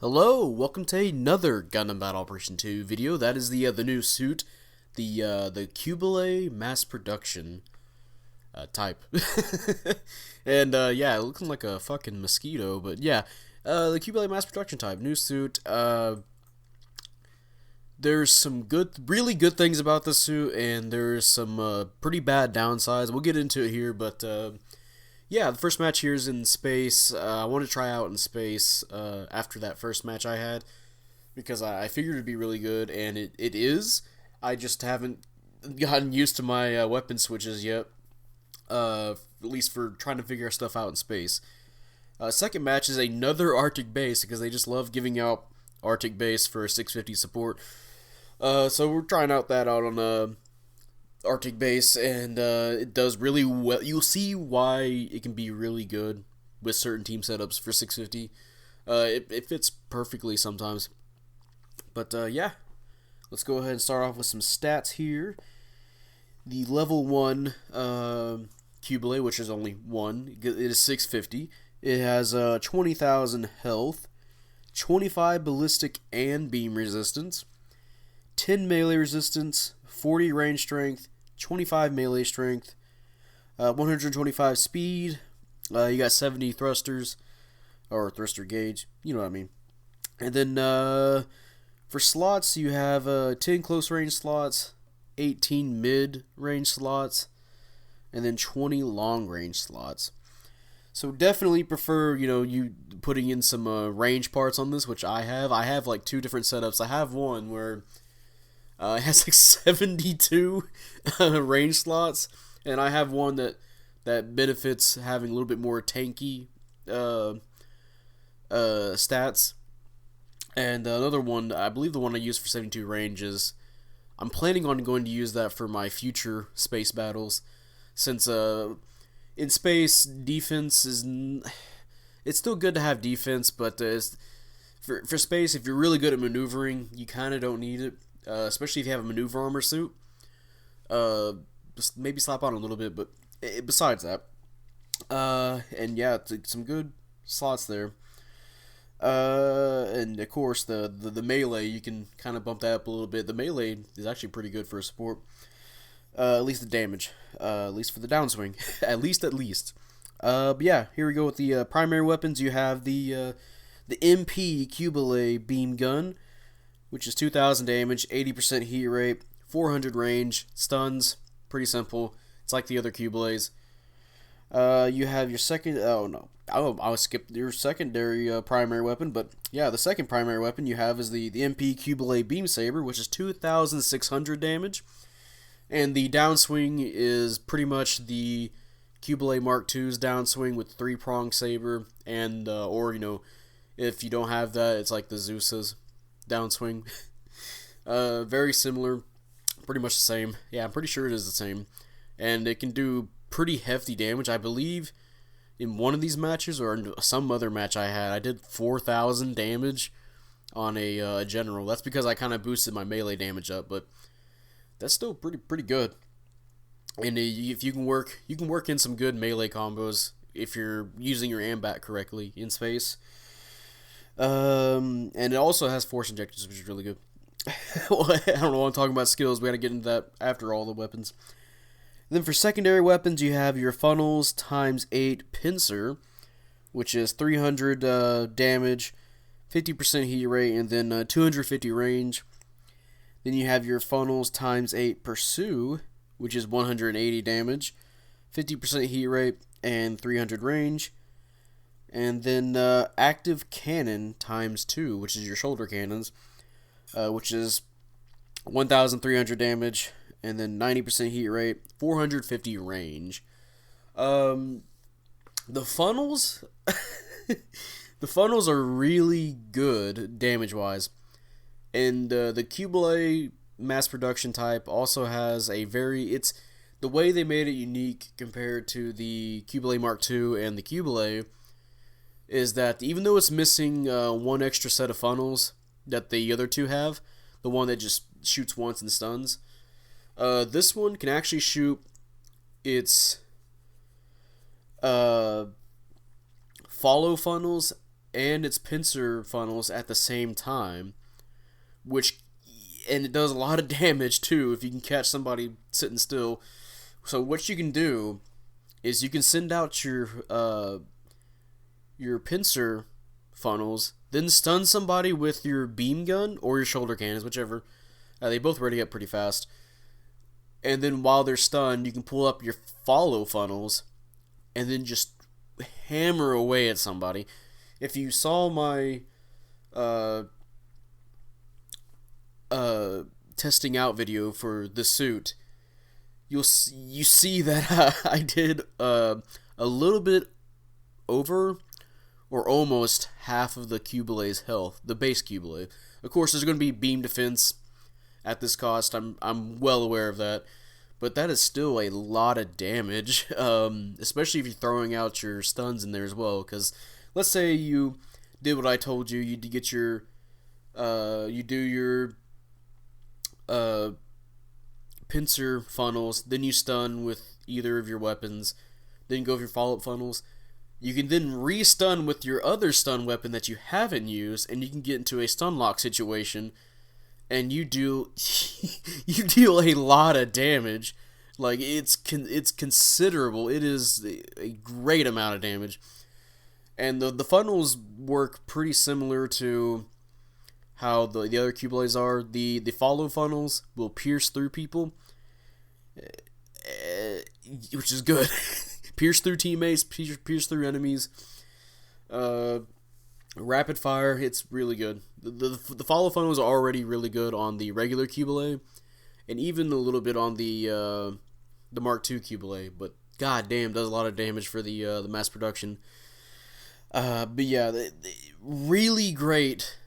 Hello, welcome to another Gundam Battle Operation 2 video. That is the new suit, the Quebeley mass production type. And yeah, looking like a fucking mosquito, but yeah, the Quebeley mass production type, new suit. There's some really good things about this suit, and there's some pretty bad downsides. We'll get into it here, but yeah, the first match here is in space. I want to try out in space after that first match I had, because I figured it'd be really good, and it is. I just haven't gotten used to my weapon switches yet, at least for trying to figure stuff out in space. Second match is another Arctic base, because they just love giving out Arctic base for 650 support. So we're trying out that out on Arctic base, and it does really well. You'll see why it can be really good with certain team setups for 650. It fits perfectly sometimes. But yeah, let's go ahead and start off with some stats here. The level 1 Quebeley, which is only 1, it is 650. It has 20,000 health, 25 ballistic and beam resistance, 10 melee resistance, 40 range strength, 25 melee strength, 125 speed. You got 70 thrusters, or thruster gauge, you know what I mean. And then for slots, you have 10 close range slots, 18 mid range slots, and then 20 long range slots. So definitely prefer, you putting in some range parts on this, which I have. I have like 2 different setups. I have one where it has like 72 range slots, and I have one that benefits having a little bit more tanky stats. And another one, I believe the one I use for 72 range is, I'm planning on going to use that for my future space battles, since in space defense is, it's still good to have defense, but for space, if you're really good at maneuvering, you kind of don't need it. Especially if you have a maneuver armor suit. Just maybe slap on a little bit, but besides that. And yeah, some good slots there. And of course, the melee, you can kind of bump that up a little bit. The melee is actually pretty good for a support. At least the damage. At least for the downswing. at least. But yeah, here we go with the primary weapons. You have the MP Quebeley beam gun, which is 2,000 damage, 80% heat rate, 400 range, stuns. Pretty simple. It's like the other Quebeleys. You have your second. Oh no, I'll skip your secondary primary weapon. But yeah, the second primary weapon you have is the MP Quebeley beam saber, which is 2,600 damage, and the downswing is pretty much the Quebeley Mark II's downswing with 3-prong saber, and or if you don't have that, it's like the Zeus's downswing. Very similar, pretty much the same. Yeah, I'm pretty sure it is the same, and it can do pretty hefty damage. I believe in one of these matches or in some other match I did 4,000 damage on a general. That's because I kind of boosted my melee damage up, but that's still pretty good. And if you can work in some good melee combos if you're using your ambat correctly in space. And it also has force injectors, which is really good. Well, I don't know why I'm talking about skills. We gotta get into that after all the weapons. Then for secondary weapons, you have your funnels times 8 pincer, which is 300 damage, 50% heat rate, and then 250 range. Then you have your funnels times 8 pursue, which is 180 damage, 50% heat rate, and 300 range. And then active cannon times 2, which is your shoulder cannons, which is 1,300 damage, and then 90% heat rate, 450 range. The funnels, the funnels are really good damage-wise, and the Quebeley mass production type also has it's the way they made it unique compared to the Quebeley Mark II and the Quebeley is that even though it's missing one extra set of funnels that the other two have, the one that just shoots once and stuns, this one can actually shoot its follow funnels and its pincer funnels at the same time, and it does a lot of damage too if you can catch somebody sitting still. So what you can do is you can send out your pincer funnels, then stun somebody with your beam gun or your shoulder cannons, whichever. They both ready up pretty fast. And then while they're stunned, you can pull up your follow funnels and then just hammer away at somebody. If you saw my testing out video for the suit, you see that I did a little bit over or almost half of the Quebeley's health, the base Quebeley. Of course, there's going to be beam defense at this cost. I'm well aware of that, but that is still a lot of damage, especially if you're throwing out your stuns in there as well. Because let's say you did what I told you, you get your you do your pincer funnels, then you stun with either of your weapons, then go with your follow-up funnels. You can then re-stun with your other stun weapon that you haven't used, and you can get into a stun lock situation, and you deal a lot of damage. Like, it's considerable. It is a great amount of damage. And the funnels work pretty similar to how the other Quebeleys are. The follow funnels will pierce through people, which is good. Pierce through teammates, pierce through enemies. Rapid fire, it's really good. The follow funnels are already really good on the regular Quebeley, and even a little bit on the Mark II Quebeley. But goddamn, does a lot of damage for the mass production. But yeah, really great.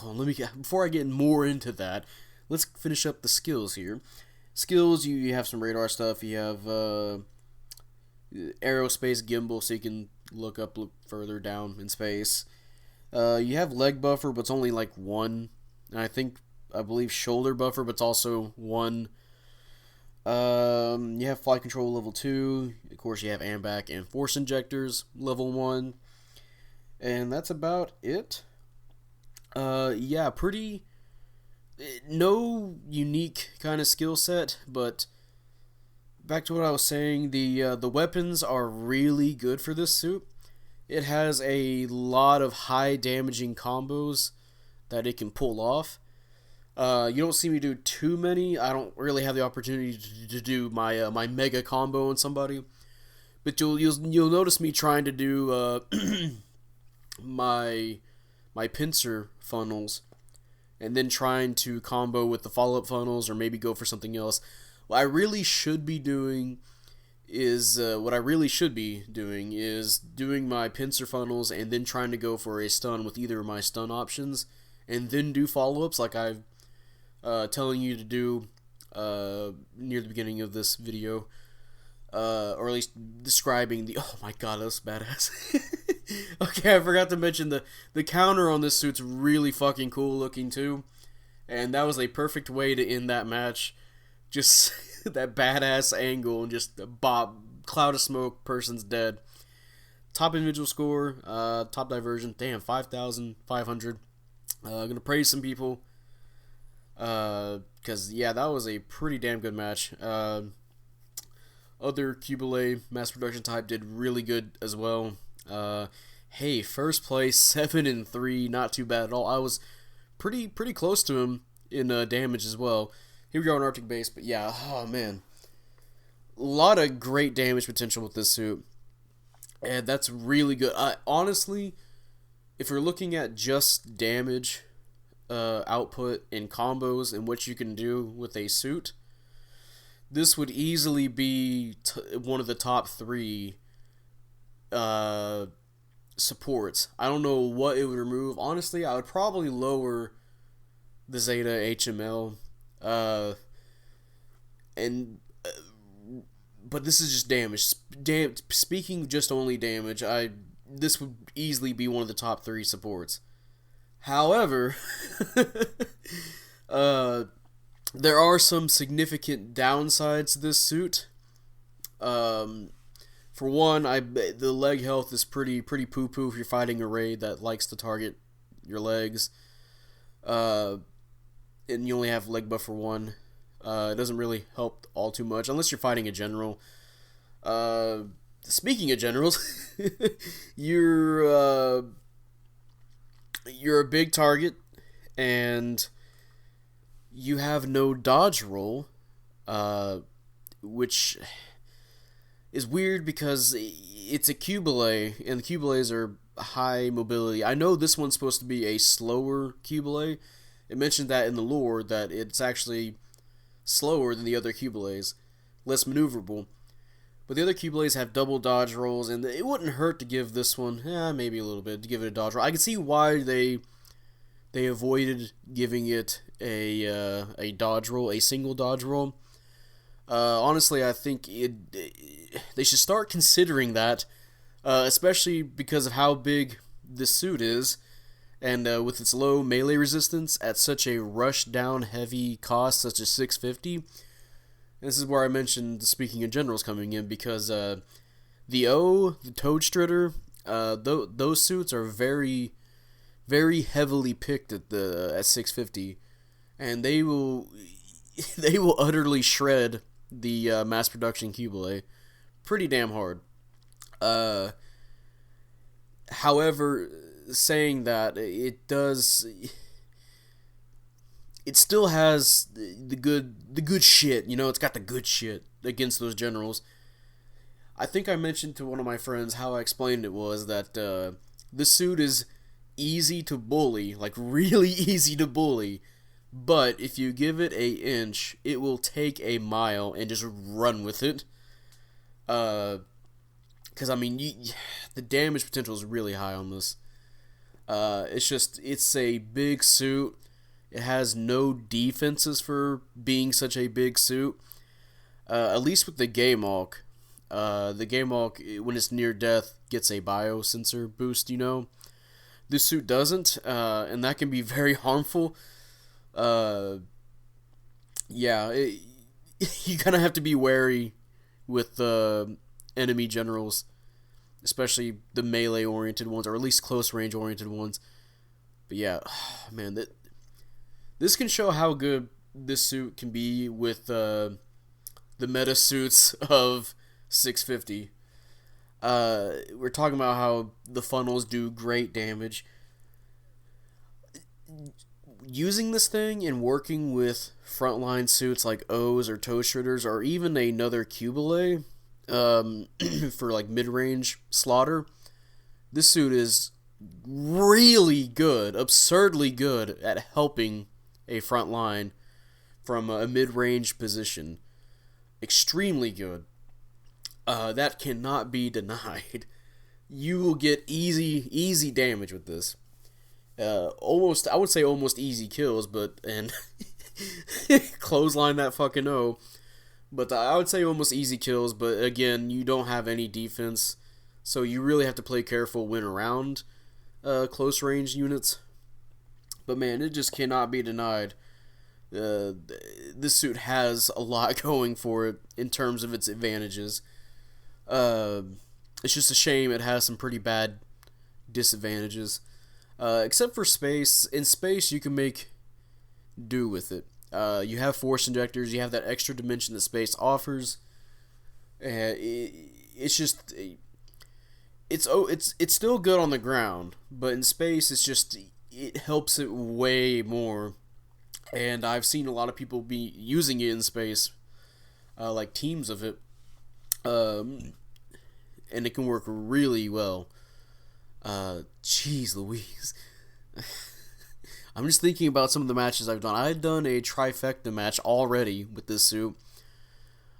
Well, before I get more into that, let's finish up the skills here. Skills, you have some radar stuff. You have aerospace gimbal, so you can look further down in space. You have leg buffer, but it's only like one. And I believe shoulder buffer, but it's also one. You have flight control level 2. Of course, you have AMBAC and force injectors level 1. And that's about it. Yeah, pretty. No unique kind of skill set, but back to what I was saying, the weapons are really good for this suit. It has a lot of high damaging combos that it can pull off. You don't see me do too many. I don't really have the opportunity to do my my mega combo on somebody, but you'll notice me trying to do my pincer funnels, and then trying to combo with the follow-up funnels, or maybe go for something else. What I really should be doing is doing my pincer funnels and then trying to go for a stun with either of my stun options, and then do follow-ups like I've telling you to do near the beginning of this video, or at least describing the. Oh my god, that was badass. Okay, I forgot to mention the counter on this suit's really fucking cool looking too, and that was a perfect way to end that match. Just that badass angle and just a cloud of smoke, person's dead. Top individual score, top diversion, damn, 5,500. Gonna praise some people, because yeah, that was a pretty damn good match. Other Quebeley mass production type did really good as well. Hey, first place, 7-3, not too bad at all. I was pretty close to him in damage as well. Here we go on Arctic base, but yeah, oh man, a lot of great damage potential with this suit, and that's really good. Honestly, if you're looking at just damage output and combos and what you can do with a suit, this would easily be one of the top 3 supports. I don't know what it would remove. Honestly, I would probably lower the Zeta HML. But this is just damage. Speaking just only damage, this would easily be one of the top 3 supports. However, there are some significant downsides to this suit. For one, the leg health is pretty poo poo if you're fighting a raid that likes to target your legs. Uh, and you only have leg buff for one. It doesn't really help all too much unless you're fighting a general. Speaking of generals, you're you're a big target, and you have no dodge roll, which is weird because it's a Quebeley, and the Quebeleys are high mobility. I know this one's supposed to be a slower Quebeley. It mentioned that in the lore that it's actually slower than the other Quebeleys, less maneuverable. But the other Quebeleys have double dodge rolls, and it wouldn't hurt to give this one, maybe a little bit, to give it a dodge roll. I can see why they avoided giving it a dodge roll, a single dodge roll. Honestly, I think they should start considering that, especially because of how big this suit is, and with its low melee resistance at such a rush down heavy cost such as 650. This is where I mentioned speaking of generals coming in, because the Toad Stritter, those suits are very, very heavily picked at 650, and they will utterly shred the mass production Quebeley pretty damn hard. However, saying that, it still has the good shit. You know, it's got the good shit against those generals. I think I mentioned to one of my friends how I explained it was that this suit is easy to bully, like really easy to bully, but if you give it an inch, it will take a mile and just run with it. Because I mean, the damage potential is really high on this. It's a big suit. It has no defenses for being such a big suit. At least with the Gaymok. The Gaymok, when it's near death, gets a biosensor boost, you know. This suit doesn't, and that can be very harmful. You kind of have to be wary with enemy generals, especially the melee-oriented ones, or at least close-range-oriented ones. But yeah, man, this can show how good this suit can be with the meta suits of 650. We're talking about how the funnels do great damage. Using this thing and working with frontline suits like O's or Toe Stritters, or even another Quebeley for like mid-range slaughter, this suit is really good, absurdly good at helping a front line from a mid-range position. Extremely good. That cannot be denied. You will get easy damage with this. I would say almost easy kills, and clothesline that fucking O. But I would say almost easy kills, but again, you don't have any defense, so you really have to play careful when around close range units. But man, it just cannot be denied. This suit has a lot going for it in terms of its advantages. It's just a shame it has some pretty bad disadvantages. Except for space. In space, you can make do with it. You have force injectors. You have that extra dimension that space offers. It's still good on the ground, but in space, it helps it way more. And I've seen a lot of people be using it in space, like teams of it, and it can work really well. Jeez Louise. I'm just thinking about some of the matches I've done. I've done a trifecta match already with this suit,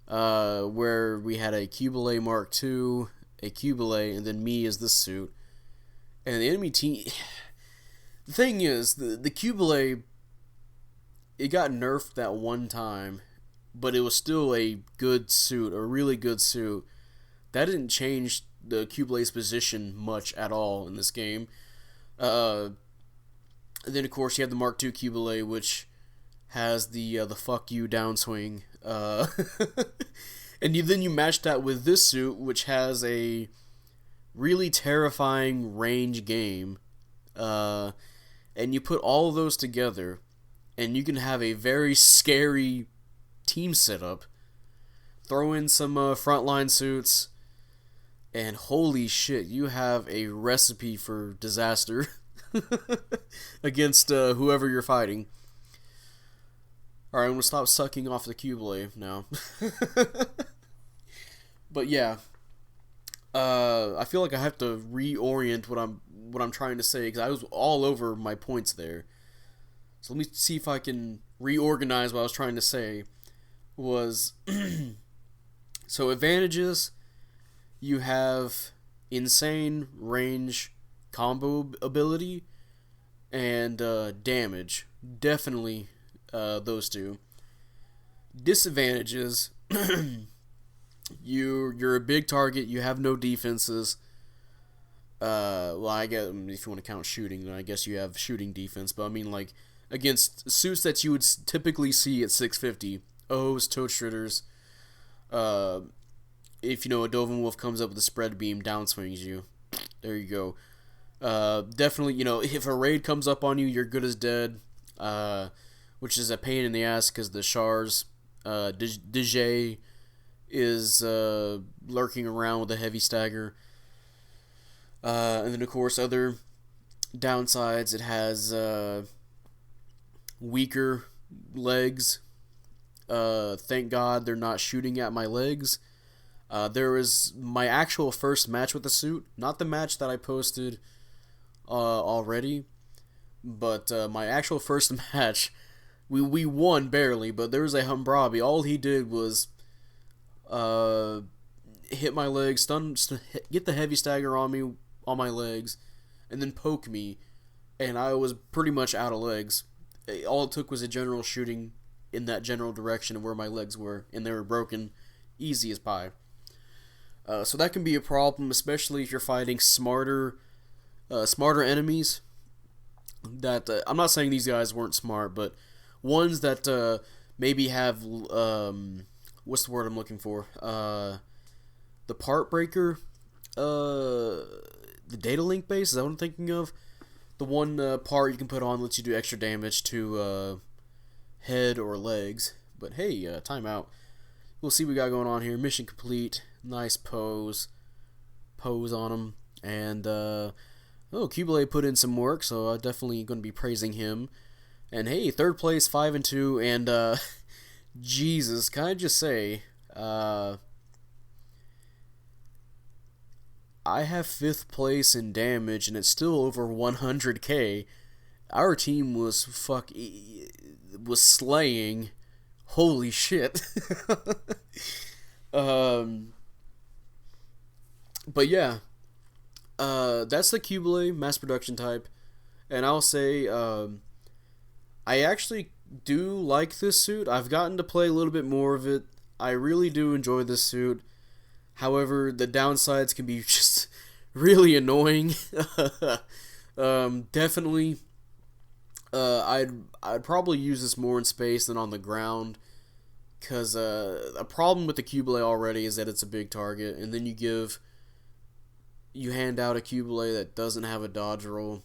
where we had a Quebeley Mark II, a Quebeley, and then me as this suit. And the enemy team... The thing is, the Quebeley, it got nerfed that one time, but it was still a good suit, a really good suit. That didn't change the Quebeley's position much at all in this game. And then, of course, you have the Mark II Quebeley, which has the fuck you downswing. And then you match that with this suit, which has a really terrifying range game, and you put all of those together, and you can have a very scary team setup. Throw in some frontline suits, and holy shit, you have a recipe for disaster against whoever you're fighting. Alright, I'm gonna stop sucking off the Quebeley now. But yeah, I feel like I have to reorient what I'm trying to say, because I was all over my points there. So let me see if I can reorganize what I was trying to say. Was so advantages, you have insane range combo ability and damage. Definitely those two. Disadvantages, you're a big target, you have no defenses. Well, I guess if you want to count shooting, then I guess you have shooting defense, but I mean, like, against suits that you would typically see at 650, O's, Toad Stritters, if, you know, a Dovin Wolf comes up with a spread beam, downswings you. There you go. Definitely, you know, if a raid comes up on you, you're good as dead, which is a pain in the ass, because the Chars, DJ is lurking around with a heavy stagger. And then, of course, other downsides, it has weaker legs. Thank God they're not shooting at my legs. There was my actual first match with the suit, not the match that I posted already, but my actual first match, we won barely, but there was a Humbrabi. All he did was hit my legs, get the heavy stagger on me, on my legs, and then poke me, and I was pretty much out of legs. All it took was a general shooting in that general direction of where my legs were, and they were broken, easy as pie. So that can be a problem, especially if you're fighting smarter enemies. That I'm not saying these guys weren't smart, but ones that maybe have what's the word I'm looking for? The part breaker, the data link base. Is that what I'm thinking of? The one part you can put on lets you do extra damage to head or legs. But hey, timeout. We'll see what we got going on here. Mission complete. Nice pose on him. And Quebeley put in some work, so I'm definitely going to be praising him. And hey, third place, 5-2, and Jesus, can I just say, I have 5th place in damage, and it's still over 100k. Our team was slaying. Holy shit. But yeah, that's the Quebeley mass production type, and I'll say, I actually do like this suit. I've gotten to play a little bit more of it. I really do enjoy this suit. However, the downsides can be just really annoying. Definitely, I'd probably use this more in space than on the ground, because a problem with the Quebeley already is that it's a big target, and then you hand out a Quebeley that doesn't have a dodge roll.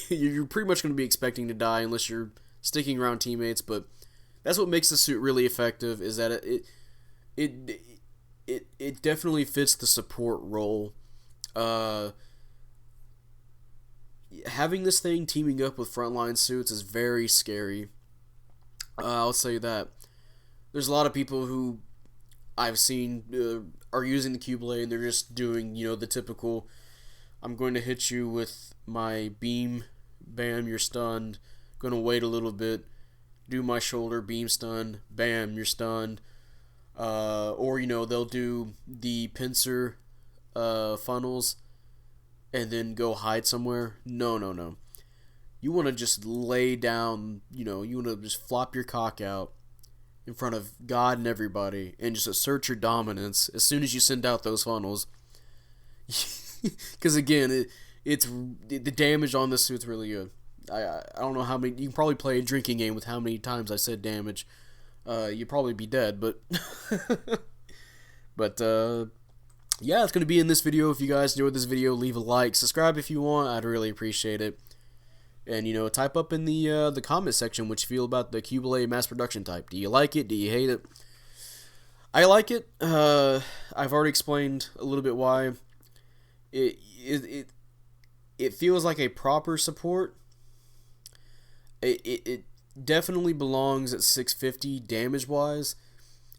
You're pretty much going to be expecting to die unless you're sticking around teammates, but that's what makes the suit really effective, is that it definitely fits the support role. Having this thing teaming up with frontline suits is very scary. I'll say that. There's a lot of people who I've seen are using the Quebeley, and they're just doing, the typical, I'm going to hit you with my beam, bam, you're stunned, gonna wait a little bit, do my shoulder, beam stun, bam, you're stunned. Or, they'll do the pincer funnels and then go hide somewhere. No. You want to just lay down, you want to just flop your cock out in front of God and everybody and just assert your dominance as soon as you send out those funnels. Because, again, the damage on this suit's really good. I don't know how many, you can probably play a drinking game with how many times I said damage. you'd probably be dead, but but yeah, it's gonna be in this video. If you guys enjoyed this video, leave a like, subscribe if you want. I'd really appreciate it. And type up in the comment section what you feel about the Quebeley mass production type. Do you like it? Do you hate it? I like it. I've already explained a little bit why. It feels like a proper support. It definitely belongs at 650 damage wise,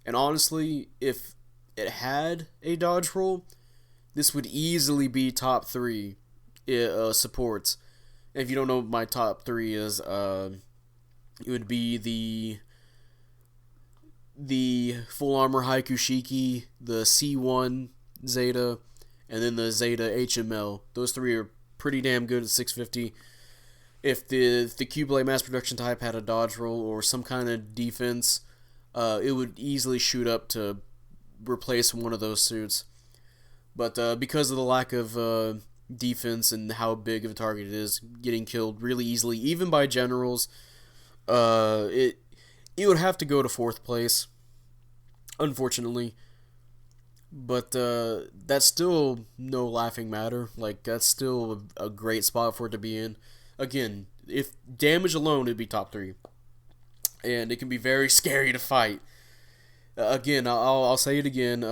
and honestly, if it had a dodge roll, this would easily be top 3 supports. And if you don't know what my top 3 is, it would be the full armor Haikushiki, the C1 Zeta, and then the Zeta HML. Those 3 are pretty damn good at 650. If the Quebeley mass production type had a dodge roll or some kind of defense, it would easily shoot up to replace one of those suits. But because of the lack of defense and how big of a target it is, getting killed really easily, even by generals, it would have to go to 4th place, unfortunately. But that's still no laughing matter. Like, that's still a great spot for it to be in. Again, if damage alone, it'd be top 3. And it can be very scary to fight. Again, I'll say it again.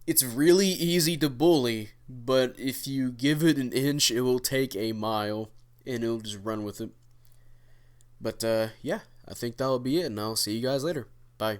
It's really easy to bully, but if you give it an inch, it will take a mile, and it'll just run with it. But yeah, I think that'll be it, and I'll see you guys later. Bye.